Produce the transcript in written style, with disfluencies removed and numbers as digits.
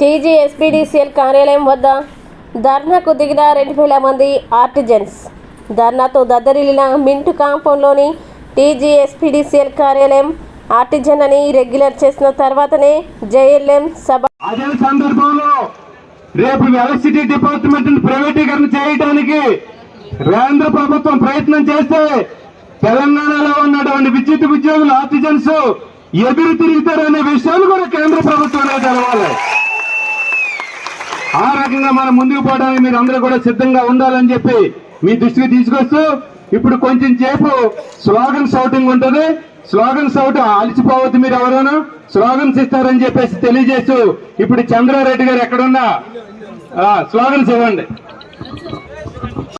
TGSPDCL కార్యాలయం వద్ద ధర్నాకు దిగిన 2000 మంది ఆర్టిజన్స్. ధర్నాతో దద్దరిల్లిన మింటు కాంపౌండ్లోని టీజీఎస్పీడీసీఎల్ కార్యాలయం ఆర్టిజన్ అని రెగ్యులర్ చేసిన తర్వాతనే జేఎల్ఎం సభ. అదే సందర్భంలో రేపు ఎలక్ట్రిసిటీ డిపార్ట్మెంట్ ప్రైవేటీకరణ చేయడానికి కేంద్ర ప్రభుత్వం ప్రయత్నం చేస్తే తెలంగాణలో ఉన్నటువంటి విద్యుత్ ఉద్యోగులు ఆర్టిజన్స్ ఎదురు తిరుగుతారనే విషయాన్ని కూడా కేంద్ర ప్రభుత్వం తెలవాలి. ఆ రకంగా మనం ముందుకు పోవడానికి మీరు అందరూ కూడా సిద్ధంగా ఉండాలని చెప్పి మీ దృష్టికి తీసుకొస్తూ ఇప్పుడు కొంచెం సేపు స్లోగన్ షౌటింగ్ ఉంటుంది. స్లోగన్ షౌట్ అలిచిపోవద్దు, మీరు ఎవరైనా స్లోగన్స్ ఇస్తారని చెప్పేసి తెలియజేస్తూ ఇప్పుడు చంద్రారెడ్డి గారు ఎక్కడున్నా స్లోగన్స్ ఇవ్వండి.